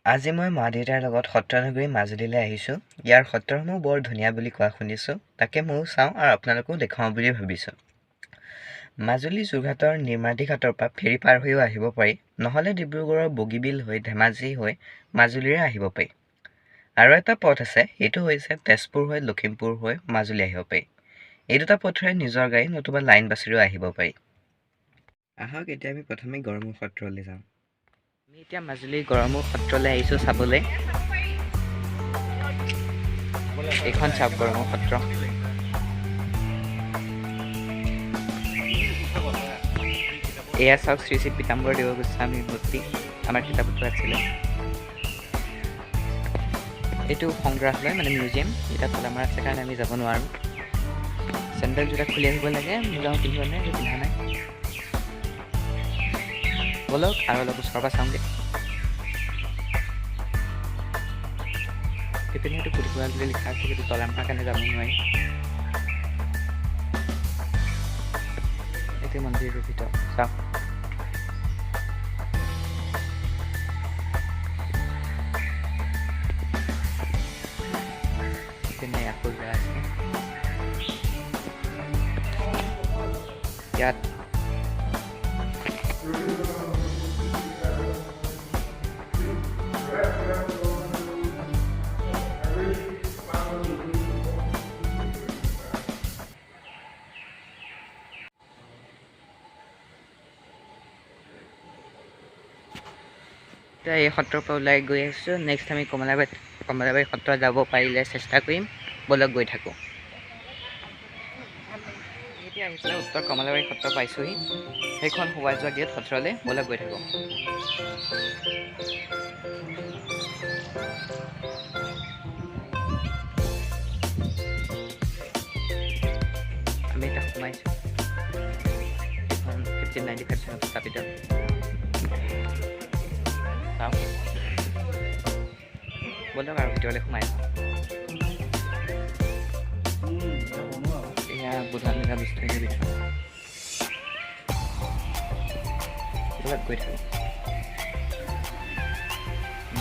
আজি মই মা-দেউতাৰ লগত সত্ৰনগৰী মাজুলীলৈ আহিছোঁ। ইয়াৰ সত্ৰসমূহ বৰ ধুনীয়া বুলি কোৱা শুনিছোঁ। তাকে ময়ো চাওঁ আৰু আপোনালোকো দেখাওঁ বুলি ভাবিছোঁ। মাজুলী যোৰহাটৰ নিমাতী ঘাটৰ পৰা ফেৰী পাৰ হৈও আহিব পাৰি, নহ'লে ডিব্ৰুগড়ৰ বগীবিল হৈ ধেমাজি হৈ মাজুলীৰে আহিব পাৰি। আৰু এটা পথ আছে, সেইটো হৈছে তেজপুৰ হৈ লখিমপুৰ হৈ মাজুলী আহিব পাৰি। এই দুটা পথেৰে নিজৰ গাড়ী নতুবা লাইন বাছেৰেও আহিব পাৰি। আহক এতিয়া আমি প্ৰথমে গড়মূৰ সত্ৰলৈ যাওঁ। আমি এতিয়া মাজুলীৰ গড়মূৰ সত্ৰলৈ আহিছোঁ চাবলৈ। এইখন চাওক গড়মূৰ সত্ৰ। এয়া চাওক শ্ৰী শ্ৰী পীতাম্বৰ দেৱ গোস্বামী মূৰ্তি, আমাৰ কিতাপতো আছিলে। এইটো সংগ্ৰহালয় মানে মিউজিয়াম, এটা তলামাৰ আছে কাৰণে আমি যাব নোৱাৰোঁ। চেণ্ডেল জোতা খুলি আহিব লাগে, মোজাও পিন্ধিব নাই, পিন্ধা নাই। ব'লক আৰু অলপ ওচৰৰ পৰা চাওঁগৈ। সেইপিনে সেইটো পুথিভঁৰাল বুলি লিখা আছে, কিন্তু তলামাৰ কাৰণে যাব নোৱাৰি। এইটো মন্দিৰটোৰ ভিতৰত চাওক। সেইপিনে আকৌ আছে ইয়াত। এতিয়া এই সত্ৰৰ পৰা ওলাই গৈ আছোঁ। নেক্সট আমি কমলাবাৰী সত্ৰ যাব পাৰিলে চেষ্টা কৰিম। ব'লক গৈ থাকোঁ। এতিয়া আহি পেলাই উত্তৰ কমলাবাৰী সত্ৰ পাইছোঁহি। সেইখন সোমাই যোৱা গেট সত্ৰলৈ, ব'লক গৈ থাকোঁ। আমি এতিয়া সোমাইছোঁ। এইখন 1595 চনত স্থাপিত। চাওক, ব'লক আৰু ভিতৰলৈ সোমাই যাওঁ। এয়া বুধানগা বিষ্ণুৰ ভিতৰত। ব'লক গৈ থাকোঁ।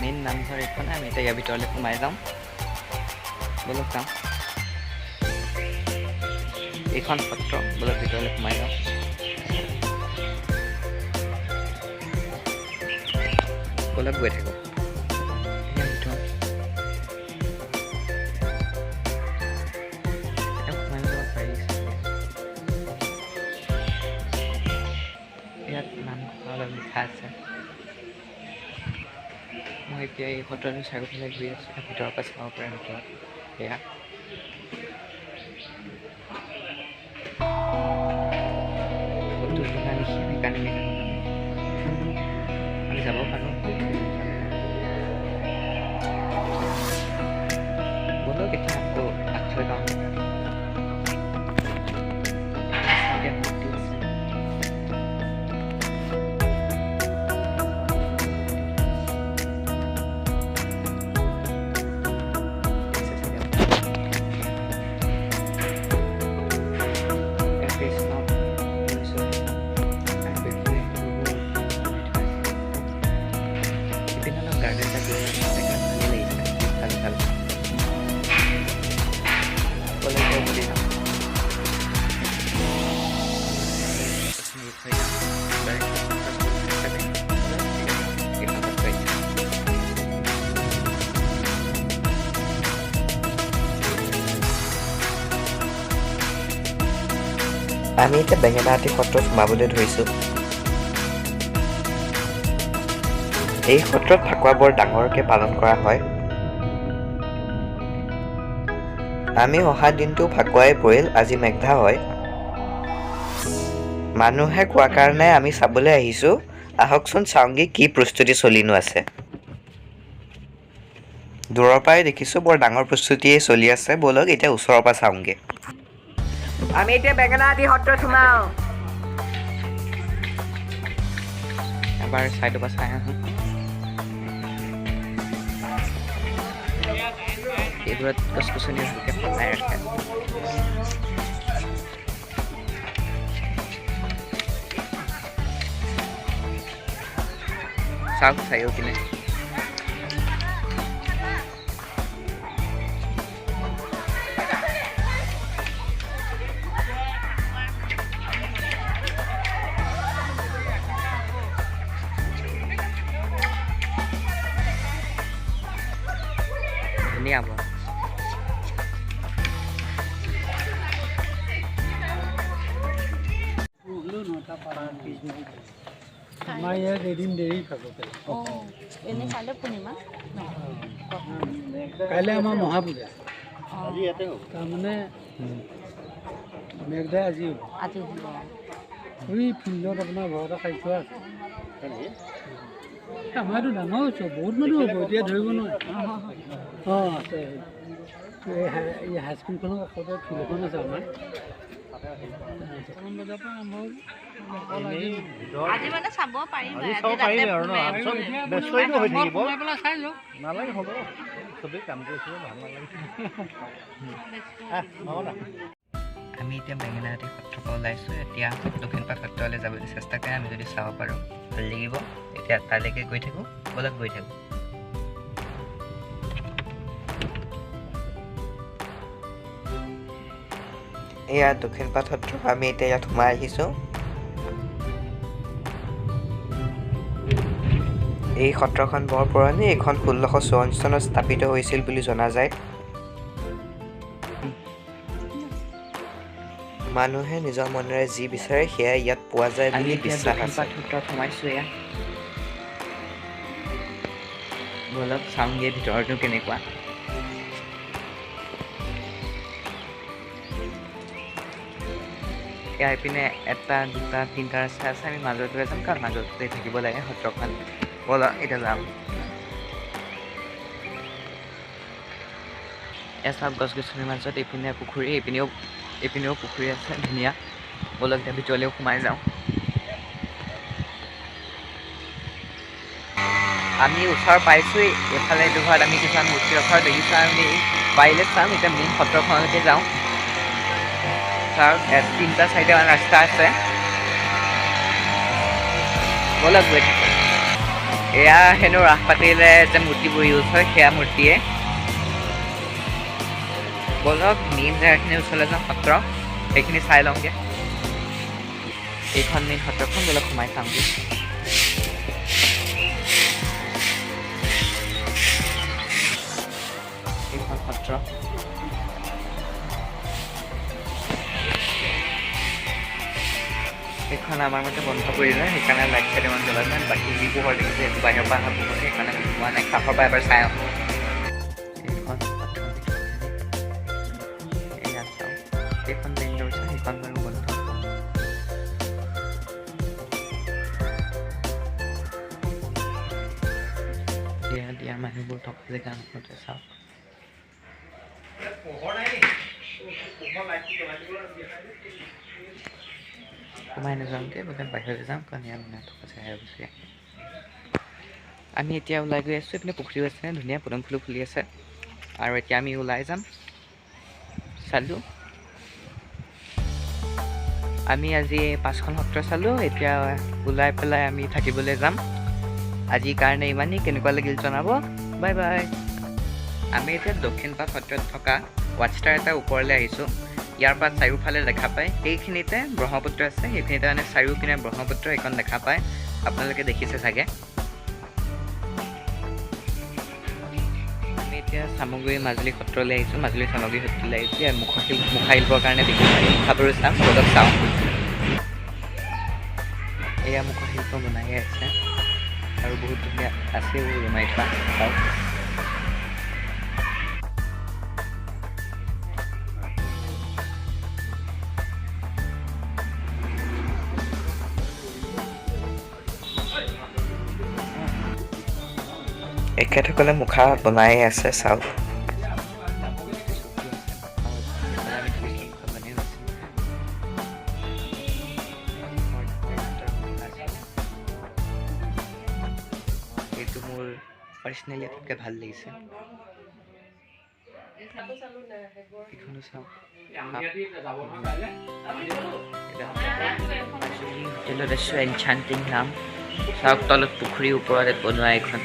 মেইন নামঘৰ এইখনে, আমি এতিয়া ইয়াৰ ভিতৰলৈ সোমাই যাওঁ। ব'লক যাওঁ। এইখন সত্ৰ, ব'লক ভিতৰলৈ সোমাই যাওঁ। ব'লক গৈ থাকোঁ। ইয়াত নামঘৰ অলপ লিখা আছে। মই এতিয়া এই সত্ৰটো চাৰিওফালে ঘূৰি আছোঁ। ভিতৰৰ পৰা চাব পাৰে ভিতৰত। এয়া সেইকাৰণে আমি যাব পাৰোঁ। ব'লক এতিয়া আকৌ আগফালে যাওঁ। আমি এতিয়া বেঙেনাআটী সত্ৰত সোমাবলৈ ধৰিছোঁ। এই সত্ৰত ফাকুৱা বৰ ডাঙৰকৈ পালন কৰা হয়। আমি অহা দিনটো ফাকুৱাই পৰিল, আজি মেঘধা হয়। মানুহে কোৱা কাৰণে আমি চাবলৈ আহিছোঁ। আহকচোন চাওঁগৈ কি প্ৰস্তুতি চলিনো আছে। দূৰৰ পৰাই দেখিছোঁ বৰ ডাঙৰ প্ৰস্তুতিয়ে চলি আছে। ব'লক এতিয়া ওচৰৰ পৰা চাওঁগৈ। আমি এতিয়া বেঙেনাআটী সত্ৰত সোমাওঁ। এবাৰ চাইডৰ পৰা চাই আহোঁ। এইবোৰত গছ গছনি ভালকৈ সজাই ৰাখে। চাওক চাৰিওপিনে ধুনীয়া হ'ব। আমাৰ ইয়াত এদিন দেৰি খাব কাইলৈ আমাৰ মহাপূজা তাৰমানে মেঘদাই আজি হ'ব এই ফিল্ডত আপোনাৰ ঘৰতে খাই থোৱা আছে আমাৰতো ডাঙৰ হৈছে বহুত মানুহ হ'ব এতিয়া ধৰিব নোৱাৰে অঁ আছে এই হাইস্কুলখনৰ কাষতে ফিল্ড এখন আছে আমাৰ বজাৰ পৰা আৰম্ভ আজি মানে চাব পাৰিম নালাগে হ'ব চবেই কাম কৰিছে ভাল নালাগে আমি এতিয়া বেঙেনাআটী সত্ৰৰ পৰা ওলাইছোঁ। এতিয়া দক্ষিণপাট সত্ৰলৈ যাবলৈ চেষ্টা কৰি আমি যদি চাব পাৰোঁ ভাল লাগিব। এতিয়া তালৈকে গৈ থাকোঁ, বলক গৈ থাকোঁ। এয়া দক্ষিণপাট সত্ৰ, আমি এতিয়া ইয়াত সোমাই আহিছোঁ। এই সত্ৰখন বৰ পুৰণি। এইখন 1654 চনত স্থাপিত হৈছিল বুলি জনা যায়। মানুহে নিজৰ মনেৰে যি বিচাৰে সেয়াই ইয়াত পোৱা যায় বুলি বিশ্বাস আছে। সত্ৰত সোমাইছোঁ এয়া। বলক চাওঁগে ভিতৰতো কেনেকুৱা। এয়া এইপিনে 1, 2, 3টা ৰাস্তা আছে। আমি মাজতে যাম, কাৰণ মাজতে থাকিব লাগে সত্ৰখন। বলক এতিয়া যাম। এয়া চাওক গছ গছনিৰ মাজত এইপিনে পুখুৰী, এইপিনেও পুখুৰী আছে ধুনীয়া। বলক এতিয়া ভিতৰলৈও সোমাই যাওঁ। আমি ওচৰ পাইছোঁৱেই। এইফালে দুঘৰত আমি কিছুমান মূৰ্তি ৰখাৰ দেখিছোঁ। আমি পাৰিলে চাম। এতিয়া মেইন সত্ৰখনলৈকে যাওঁ। চাওক 3টা 4টামান ৰাস্তা আছে। বলক গৈ থাকোঁ। এয়া হেনো ৰাস পাতিলে যে মূৰ্তিবোৰ ইউজ হয়, সেয়া মূৰ্তিয়ে। বলক মেইন জেগাখিনি ওচৰলৈ যাওঁ, সত্ৰ সেইখিনি চাই লওঁগৈ। এইখন মেইন সত্ৰখন, বলক সোমাই চাওঁগৈ। এইখন সত্ৰ। এইখন আমাৰ মতে বন্ধ কৰিলে, সেইকাৰণে লাইট চাইট ইমান জ্বলা নাই। বাকী যি পোহৰ দেখিছে সেইটো বাহিৰৰ পৰা অহা পোহৰ, সেইকাৰণে সোমোৱা নাই। কাষৰ পৰা এবাৰ চাই আহোঁ। এইখন এয়া চাওঁ, এইখন মেইন ডোৰ আছে, সেইখন বাৰু বন্ধ। দিয়া মানুহবোৰ থকা জেগা মতে চাওক। সোমাই নাযাওঁগৈ, বাহিৰলৈ যাম, কাৰণ ইয়াত মানুহ থকা জেগাই গৈছে। আমি এতিয়া ওলাই গৈ আছোঁ। এইপিনে পুখুৰীও আছে, ধুনীয়া পদুম ফুলো ফুলি আছে। আৰু এতিয়া আমি ওলাই যাম। চালোঁ আমি আজি 5খন সত্ৰ চালোঁ। এতিয়া ওলাই পেলাই আমি থাকিবলৈ যাম। আজিৰ কাৰণে ইমানেই। কেনেকুৱা লাগিল জনাব। Bye bye. আমি এতিয়া দক্ষিণপাট সত্ৰত থকা ৱাটছটাৰ এটা ওপৰলৈ আহিছোঁ। ইয়াৰ পৰা চাৰিওফালে দেখা পায়, সেইখিনিতে ব্ৰহ্মপুত্ৰ আছে। সেইখিনিতে মানে চাৰিওপিনে ব্ৰহ্মপুত্ৰ এইখন দেখা পায়। আপোনালোকে দেখিছে চাগে। আমি এতিয়া চামগুৰি মাজুলী সত্ৰলৈ আহিছোঁ। মাজুলী চামগুৰি সত্ৰলৈ আহিছোঁ। ইয়াত মুখাশিল্পৰ কাৰণে দেখিছোঁ। মুখাবোৰো চাম, বলক চাওঁ। এয়া মুখাশিল্প বনাই আছে আৰু বহুত ধুনীয়া আছেও ওলমাই থোৱা। চাওক এখেতসকলে মুখা বনাই আছে। চাওক এইটো মোৰ পাৰ্চনেলি আটাইতকৈ ভাল লাগিছে। এইখনো চাওক। হোটেলত আছোঁ, এনচান্টিং নাম। চাওক তলত পুখুৰীৰ ওপৰত বনোৱা এইখন।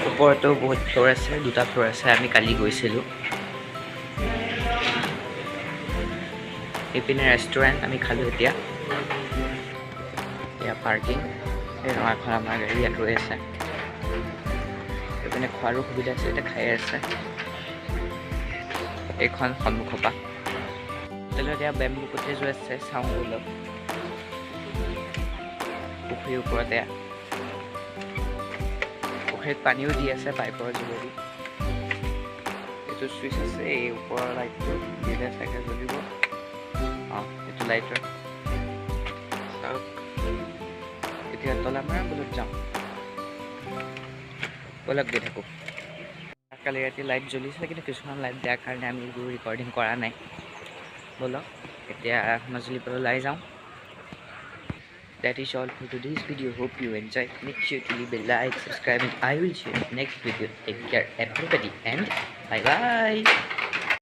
ওপৰতো বহুত ফ্ল'ৰ আছে, 2টা ফ্ল'ৰ আছে। আমি কালি গৈছিলোঁ। এইপিনে ৰেষ্টুৰেণ্ট আমি খালোঁ। এতিয়া এয়া পাৰ্কিং। এই ৰঙাখন আমাৰ গাড়ী ইয়াত ৰৈ আছে। এইপিনে খোৱাৰো সুবিধা আছে, এতিয়া খাই আছে। এইখন সন্মুখৰ পৰা হোটেলত এতিয়া বেম্বু কটেজো আছে, চাওঁ ব'লক। পুখুৰীৰ ওপৰতে পুখুৰীত পানীও দি আছে পাইপৰ যোগেদি। এইটো চুইচ আছে, এই ওপৰৰ লাইটটো দিলে চাগে জ্বলিব। অঁ, এইটো লাইটৰ চাওক। এতিয়া তলা মাৰা ব'লক যাওঁ, ব'লক গৈ থাকোঁ। কালি ৰাতি লাইট জ্বলিছিলে, কিন্তু কিছুমান লাইট দিয়াৰ কাৰণে আমি এইবোৰ ৰেকৰ্ডিং কৰা নাই। ব'লক এতিয়া মাজুলীৰ পৰা ওলাই যাওঁ। That is all for today's video. Hope you enjoyed. Make sure to leave a like, subscribe, and I will see you in the next video. Take care everybody and bye bye.